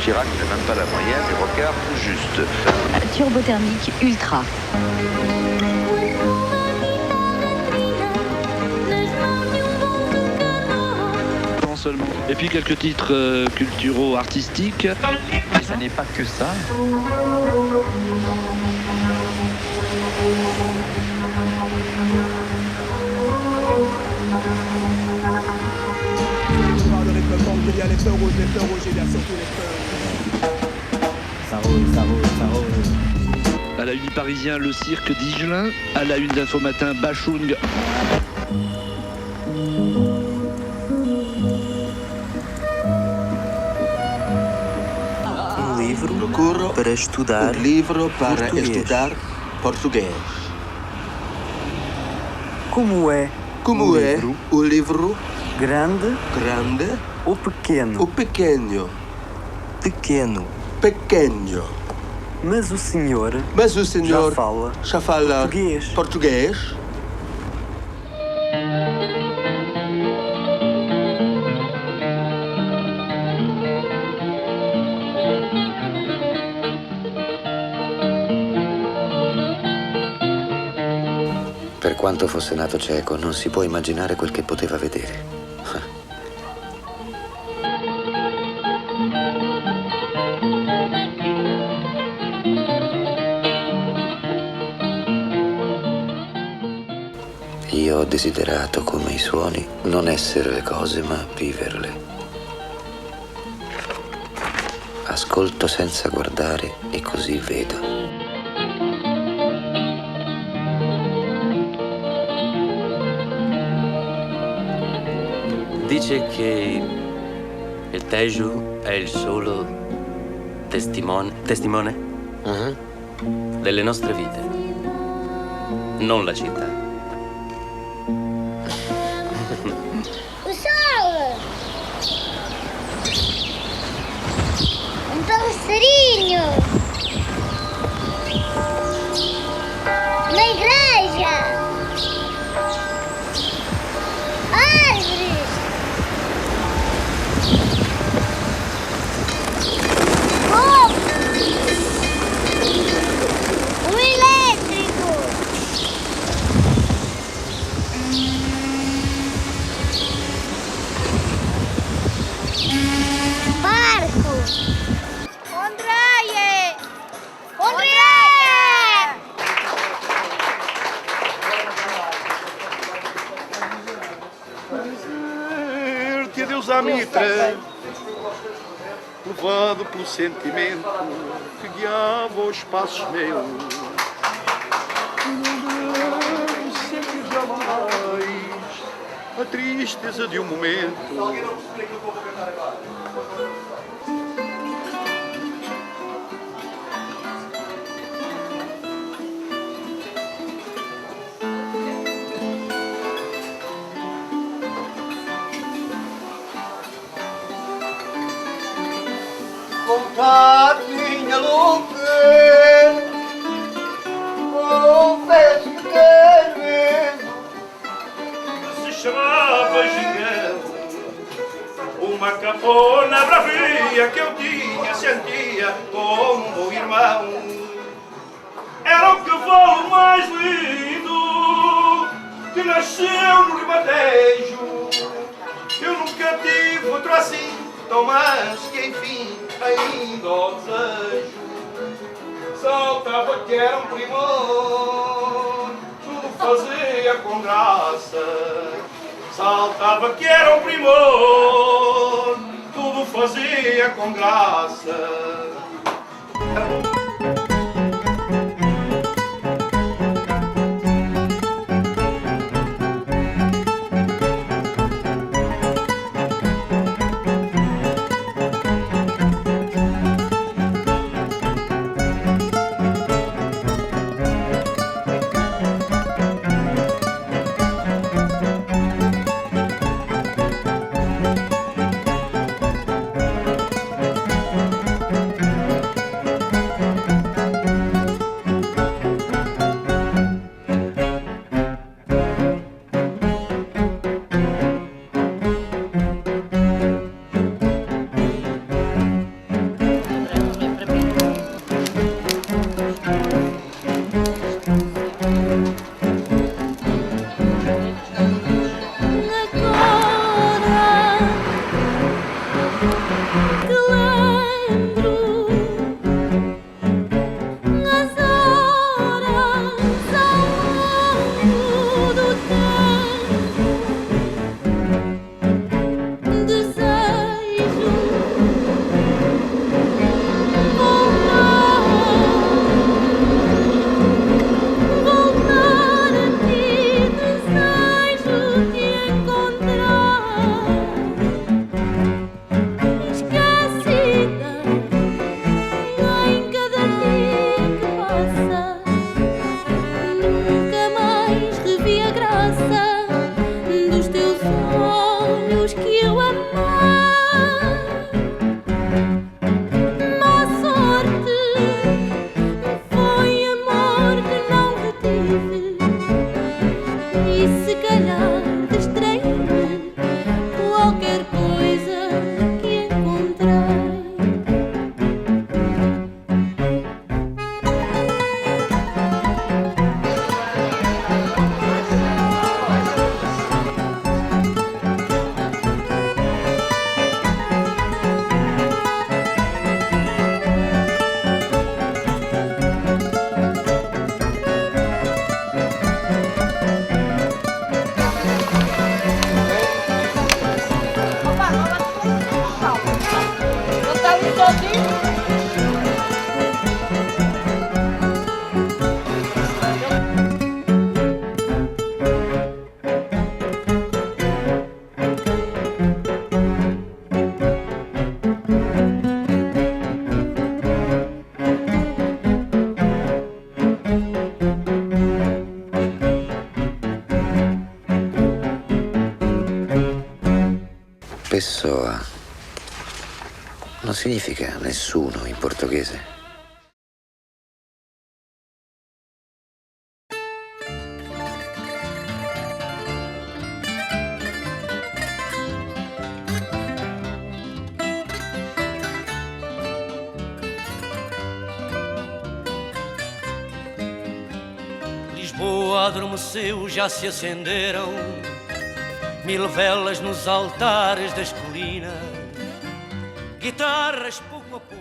Chirac n'a même pas la moyenne, et Rocard tout juste. Turbothermique Ultra. Seulement. Et puis quelques titres culturaux artistiques. Et ça n'est pas que ça. À la une du Parisien, le cirque d'Igelin. À la une d'Info Matin, Bachung. Procuro para estudar livro para português. estudar português. Como é Como é livro? o livro Grande grande ou pequeno? ou pequeno? Pequeno. Pequeno. Mas o senhor Mas o senhor já fala português. português? Per quanto fosse nato cieco, non si può immaginare quel che poteva vedere. Io ho desiderato, come i suoni, non essere le cose, ma viverle. Ascolto senza guardare e così vedo. Dice che il Tejo è il solo testimone delle nostre vite, non la città. O sol! Um passarinho! Na igreja! Árvores! O elétrico! Barco! Andreie! Dizer-te adeus à mitra, levado pelo sentimento que guiava os passos meus. Não sempre jamais a tristeza de um momento. Contar minha luta, confesso que tenho medo. Se chamava Gigão, uma capona bravia que eu tinha, sentia como irmão. Era o cavalo mais lindo que nasceu no Ribatejo. Eu nunca tive outro assim, tão mais que enfim ainda o desejo. Saltava que era um primor, tudo fazia com graça. Saltava que era um primor, tudo fazia com graça. Pessoa non significa nessuno in portoghese. Lisboa adormeceu, já se acenderam 1000 velas nos altares das colinas, guitarras pouco a pouco.